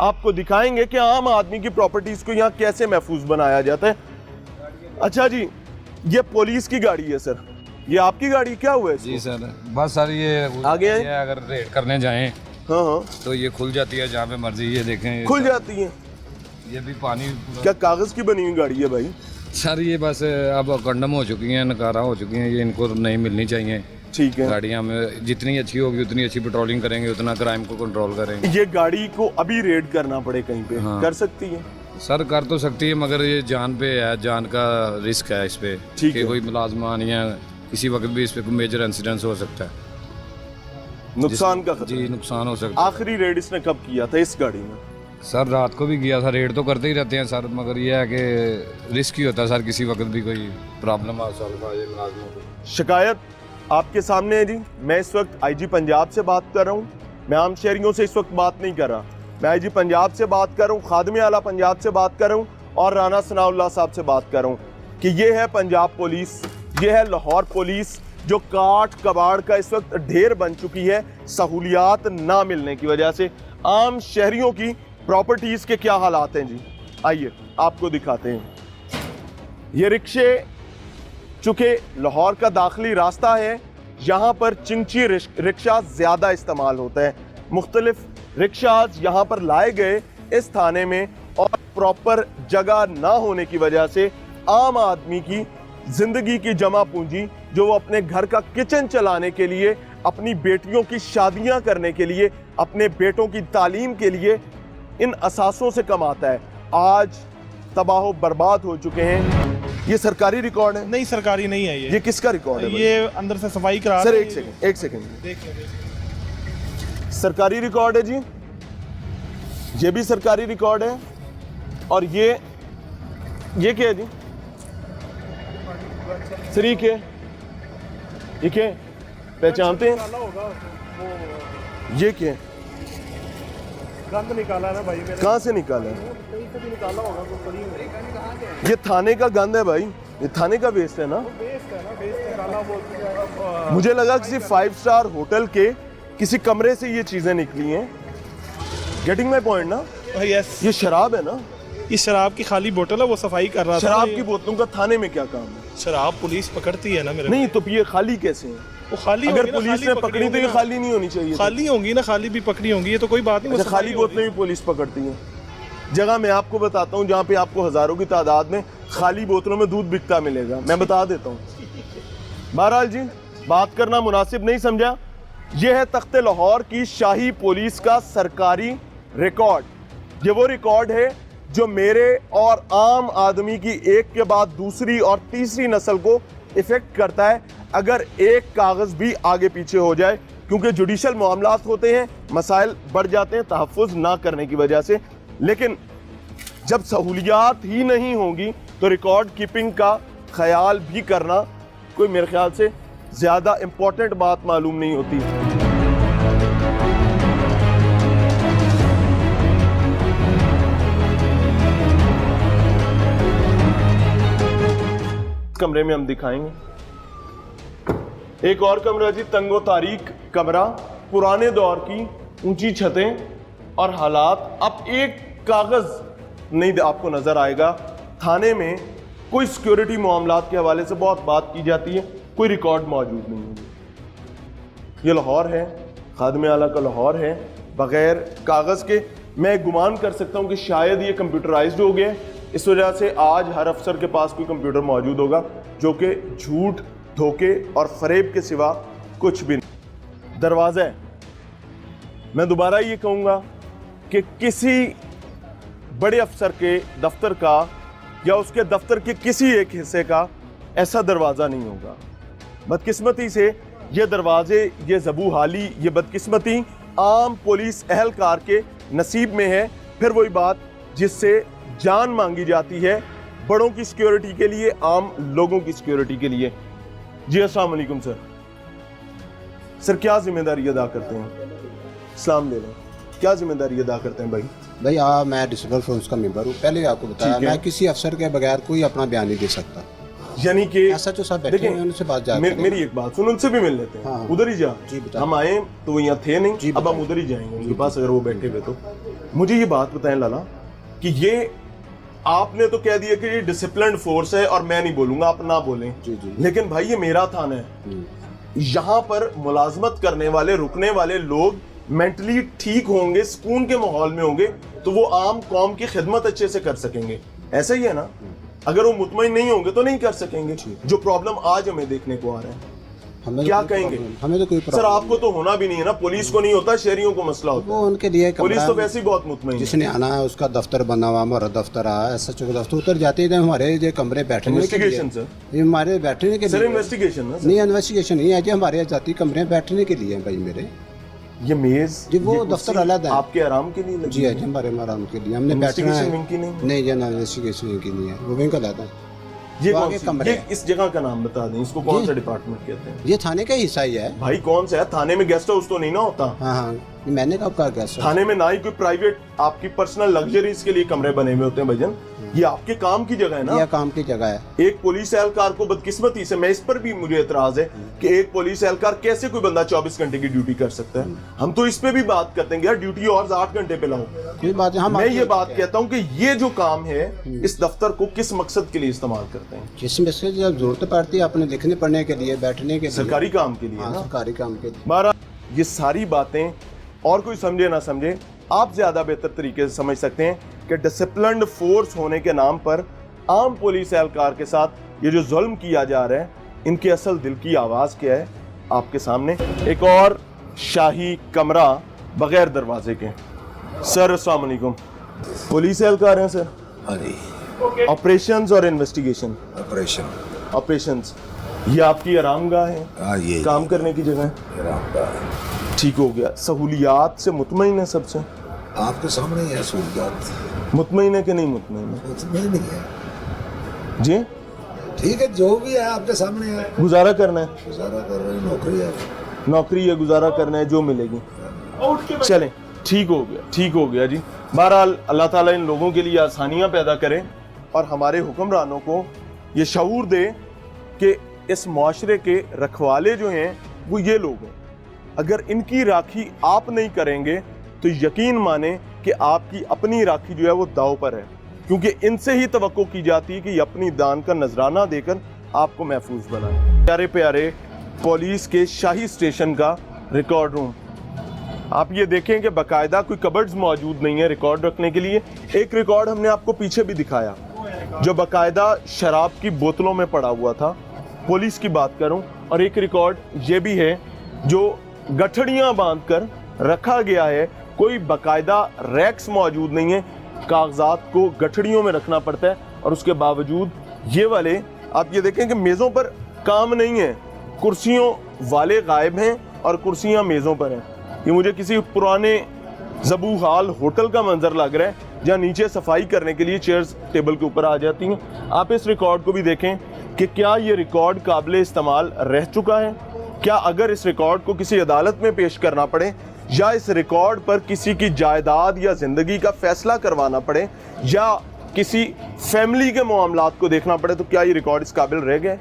आपको दिखाएंगे कि आम आदमी की प्रॉपर्टीज को यहाँ कैसे महफूज बनाया जाता है। अच्छा जी, ये पुलिस की गाड़ी है सर, ये आपकी गाड़ी क्या हुआ है इसको? जी सर, बस सर ये आगे हैं? ये अगर रेड करने जाएं हाँ हाँ, तो ये खुल जाती है जहाँ पे मर्जी। ये देखें, खुल जाती है। ये भी पानी पूरा। क्या कागज की बनी हुई गाड़ी है भाई? सर ये बस अब कंडम हो चुकी हैं, नकारा हो चुकी हैं, ये इनको नहीं मिलनी चाहिए। ठीक है, गाड़ियाँ में जितनी अच्छी होगी उतनी अच्छी पेट्रोलिंग करेंगे, उतना क्राइम को कंट्रोल करेंगे। ये गाड़ी को अभी रेड करना पड़े कहीं पे, हाँ। कर सकती है? सर कर तो सकती है, मगर ये जान पे है, जान का रिस्क है इस पे ठीक कि है। कोई मुलाजमान या किसी वक्त भी इस पे कोई मेजर इंसिडेंस हो सकता है, नुकसान का खतरा। जी नुकसान हो सकता है। आखिरी रेड इसने कब किया था इस गाड़ी में? सर रात को भी किया था, रेड तो करते ही रहते हैं सर, मगर ये है कि रिस्क ही होता है सर, किसी वक्त भी कोई प्रॉब्लम आ सकता है मुलाजमों को। शिकायत आपके सामने है जी। मैं इस वक्त आईजी पंजाब से बात कर रहा हूँ, मैं आम शहरियों से इस वक्त बात नहीं कर रहा, मैं आईजी पंजाब से बात कर रहा हूँ, खादमे आला पंजाब से बात कर रहा हूँ और राना सनाउल्लाह साहब से बात कर रहा हूँ कि ये है पंजाब पुलिस, ये है लाहौर पुलिस जो काट कबाड़ का इस वक्त ढेर बन चुकी है सहूलियात ना मिलने की वजह से। आम शहरियों की प्रॉपर्टीज के क्या हालात हैं जी, आइए आपको दिखाते हैं। ये रिक्शे, चूंकि लाहौर का दाखिली रास्ता है, यहाँ पर चिंची रिक्शा ज़्यादा इस्तेमाल होता है। मुख्तलिफ रिक्शाज यहाँ पर लाए गए इस थाने में और प्रॉपर जगह ना होने की वजह से आम आदमी की ज़िंदगी की जमा पूंजी जो वो अपने घर का किचन चलाने के लिए, अपनी बेटियों की शादियाँ करने के लिए, अपने बेटों की तालीम के लिए इन असासों से कमाता है, आज तबाह बर्बाद हो चुके हैं। ये सरकारी रिकॉर्ड है? नहीं, सरकारी नहीं है ये किसका रिकॉर्ड है? ये अंदर से सफाई करा सर रहे हैं। एक सेकंड देख लो। सरकारी रिकॉर्ड है जी, ये भी सरकारी रिकॉर्ड है। और ये क्या है जी सर? ये क्या है, पहचानते हैं? ये क्या है? गंद निकाला है ना भाई मेरे, कहाँ से निकाला है? कहीं से भी निकाला होगा तो पड़ी होगी। ये थाने का गंद है भाई, ये थाने का वेस्ट है ना? वेस्ट है ना, वेस्ट निकाला बोलते मुझे लगा किसी 5 स्टार होटल के किसी कमरे से ये चीजें निकली हैं। गेटिंग माई पॉइंट ना? यस, ये शराब है ना? ये शराब की खाली बोतल है, वो सफाई कर रहा था। शराब की बोतलों का थाने में क्या काम है? शराब पुलिस पकड़ती है ना मेरे नहीं तो ये खाली कैसे है? वो खाली अगर होंगी ना, पुलिस खाली ने पकड़ी पकड़ी तो ये होंगी खाली नहीं होनी चाहिए। खाली होंगी ना, खाली भी पकड़ी होंगी, ये तो कोई बात नहीं। अच्छा, खाली बोतलें भी पुलिस पकड़ती है? जगह मैं आपको बताता हूँ जहाँ पे आपको हजारों की तादाद में खाली बोतलों में दूध बिकता मिलेगा, मैं बता देता हूँ। बहरहाल जी, बात करना मुनासिब नहीं समझा। यह है तख्ते लाहौर की शाही पुलिस का सरकारी रिकॉर्ड। ये वो रिकॉर्ड है जो मेरे और आम आदमी की एक के बाद दूसरी और तीसरी नस्ल को इफेक्ट करता है अगर एक कागज भी आगे पीछे हो जाए, क्योंकि जुडिशल मामलात होते हैं, मसाइल बढ़ जाते हैं तहफ़्फ़ुज़ ना करने की वजह से। लेकिन जब सहूलियात ही नहीं होंगी तो रिकॉर्ड कीपिंग का ख्याल भी करना कोई मेरे ख्याल से ज़्यादा इम्पोर्टेंट बात मालूम नहीं होती। कमरे में हम दिखाएंगे एक और कमरा जी, तंगो तारीक कमरा, पुराने दौर की ऊंची छतें और हालात। अब एक कागज नहीं आपको नजर आएगा। थाने में कोई सिक्योरिटी मामलात के हवाले से बहुत बात की जाती है, कोई रिकॉर्ड मौजूद नहीं है। ये लाहौर है, खादमे आला का लाहौर है, बगैर कागज के। मैं गुमान कर सकता हूँ कि शायद ये कंप्यूटराइज्ड हो गया, इस वजह से आज हर अफसर के पास कोई कंप्यूटर मौजूद होगा जो कि झूठ, धोखे और फरेब के सिवा कुछ भी नहीं। दरवाज़ा है, मैं दोबारा ये कहूँगा कि किसी बड़े अफसर के दफ्तर का या उसके दफ्तर के किसी एक हिस्से का ऐसा दरवाज़ा नहीं होगा। बदकिस्मती से ये दरवाजे, ये ज़बूहाली, ये बदकिस्मती आम पुलिस अहलकार के नसीब में है। फिर वही बात जिससे जान मांगी जाती है, बड़ों की सिक्योरिटी के लिए, आम लोगों की सिक्योरिटी के लिए। जी अस्सलाम वालेकुम सर। सर क्या जिम्मेदारी अदा करते हैं? सलाम ले लें। क्या जिम्मेदारी अदा करते हैं भाई? भाई मैं डिसेबल फोर्स का मेंबर हूँ, पहले आपको बताया, मैं किसी अफसर के बगैर कोई अपना बयान नहीं दे सकता। यानी कि ऐसा जो सब बैठे हैं उनसे बात जाए। मेरी एक बात सुन, उनसे भी मिल लेते हैं। हाँ। उधर ही जा। जी बता। हम आए तो वो यहाँ थे नहीं, जी अब हम उधर ही जाएंगे उनके पास अगर वो बैठे हुए तो। मुझे ये बात बताएं लाला कि ये आपने तो कह दिया कि ये डिसिप्लिन्ड फोर्स है और मैं नहीं बोलूंगा, आप ना बोलें। जी, जी। लेकिन भाई ये मेरा थाना है, यहाँ पर मुलाजमत करने वाले रुकने वाले लोग मेंटली ठीक होंगे, सुकून के माहौल में होंगे, तो वो आम कौम की खिदमत अच्छे से कर सकेंगे। ऐसा ही है ना? अगर वो मुतमईन नहीं होंगे तो नहीं कर सकेंगे। जो प्रॉब्लम आज हमें देखने को आ रहा है, हमें क्या तो कहेंगे? हमें तो कोई सर प्रॉब्लम आपको तो होना भी नहीं है ना, पुलिस को नहीं होता, शहरियों को मसला होता वो उनके लिए है। पुलिस कमरा तो वैसे ही बहुत मुतमईन है। जिसने आना है उसका दफ्तर बना हुआ, हमारा दफ्तर आया, SHO का दफ्तर उतर जाते हैं हमारे जो कमरे बैठने के लिए। इन्वेस्टिगेशन सर, ये हमारे बैठने के सर लिए इन्वेस्टिगेशन ना सर। नहीं, इन्वेस्टिगेशन नहीं है जी, हमारे जाती कमरे बैठने के लिए हैं भाई मेरे। ये मेज जी, वो ये दफ्तर कुर्सी अलग है। आपके आराम के लिए लगी जी है जी, हमारे आराम के लिए हमने बैठना इन्वेस्टिगेशन है। विंग की नहीं? नहीं ये इन्वेस्टिगेशन विंग की नहीं है, वो विंग का लाता है। ये वो कौन आगे सी कमरे ये हैं। इस जगह का नाम बता दें, इसको कौन जी। सा डिपार्टमेंट कहते हैं? ये थाने का हिस्सा ही है। भाई कौन सा है? थाने में गेस्ट हाउस तो नहीं ना होता? हाँ हाँ, मैंने कब कहा गया सर? थाने में ना ही कोई प्राइवेट आपकी पर्सनल लग्जरीज के लिए कमरे बने हुए होते हैं भजन। ये आपके काम की जगह है ना। यह काम की जगह है। एक पुलिस एहलकार को बदकिस्मती से, मैं इस पर भी मुझे एतराज है कि एक पुलिस एहलकार कैसे कोई बंदा 24 घंटे की ड्यूटी कर सकता है। हम तो इस पे भी बात करते हैं कि यार ड्यूटी और 8 घंटे पे लाओ। कोई बात नहीं, हम मैं ये आपको- बात कहता हूँ कि ये जो काम है इस दफ्तर को किस मकसद के लिए इस्तेमाल करते हैं? जिसमें से जब जरूरत पड़ती है अपने लिखने पढ़ने के लिए, बैठने के लिए, सरकारी काम के लिए हाँ, ना। सरकारी काम के लिए। हमारा ये सारी बातें और कोई समझे ना समझे, आप ज्यादा बेहतर तरीके से समझ सकते हैं कि डिसिप्लिन्ड फोर्स होने के नाम पर आम पुलिस एहलकार के साथ ये जो जुल्म किया जा रहा है, इनके असल दिल की आवाज क्या है आपके सामने। एक और शाही कमरा बगैर दरवाजे के। सर अस्सलाम वालेकुम, पुलिस एहलकार हैं सर? हाँ जी, ऑपरेशंस और इन्वेस्टिगेशन? ऑपरेशन। ऑपरेशंस। ये आपकी आरामगाह है, हाँ ये काम करने की जगह है? आराम का है। ठीक हो गया। सहूलियात से मुतमईन है सबसे? आपके सामने ही है सहूलियात, मुतमईन है कि नहीं मुतमईन है? उसमें नहीं है। जी, ठीक है, जो भी है आपके सामने है, गुजारा करना है, गुजारा कर रही नौकरी है। नौकरी है, गुजारा करना है, जो मिलेगी। चलें, ठीक हो गया, ठीक हो गया जी। बहरहाल अल्लाह ताला इन लोगों के लिए आसानियां पैदा करे और हमारे हुक्मरानों को ये शऊर दे कि इस मुआशरे के रखवाले जो हैं वो ये लोग हैं। अगर इनकी राखी आप नहीं करेंगे तो यकीन माने कि आपकी अपनी राखी जो है वो दाव पर है, क्योंकि इनसे ही तवक्को की जाती है कि ये अपनी दान का नजराना देकर आपको महफूज बनाए। प्यारे प्यारे पुलिस के शाही स्टेशन का रिकॉर्ड रूम, आप ये देखें कि बाकायदा कोई कबर्ड्स मौजूद नहीं है रिकॉर्ड रखने के लिए। एक रिकॉर्ड हमने आपको पीछे भी दिखाया जो बाकायदा शराब की बोतलों में पड़ा हुआ था, पुलिस की बात करूं, और एक रिकॉर्ड ये भी है जो गठड़ियां बांधकर रखा गया है। कोई बाकायदा रैक्स मौजूद नहीं है, कागजात को गठड़ियों में रखना पड़ता है और उसके बावजूद ये वाले आप ये देखें कि मेज़ों पर काम नहीं है, कुर्सियों वाले गायब हैं और कुर्सियां मेज़ों पर हैं। ये मुझे किसी पुराने ज़बू हाल होटल का मंजर लग रहा है जहाँ नीचे सफाई करने के लिए चेयर्स टेबल के ऊपर आ जाती हैं। आप इस रिकॉर्ड को भी देखें कि क्या ये रिकॉर्ड काबिल इस्तेमाल रह चुका है। क्या अगर इस रिकॉर्ड को किसी अदालत में पेश करना पड़े या इस रिकॉर्ड पर किसी की जायदाद या ज़िंदगी का फैसला करवाना पड़े या किसी फैमिली के मामलात को देखना पड़े तो क्या ये रिकॉर्ड इस काबिल रह गए?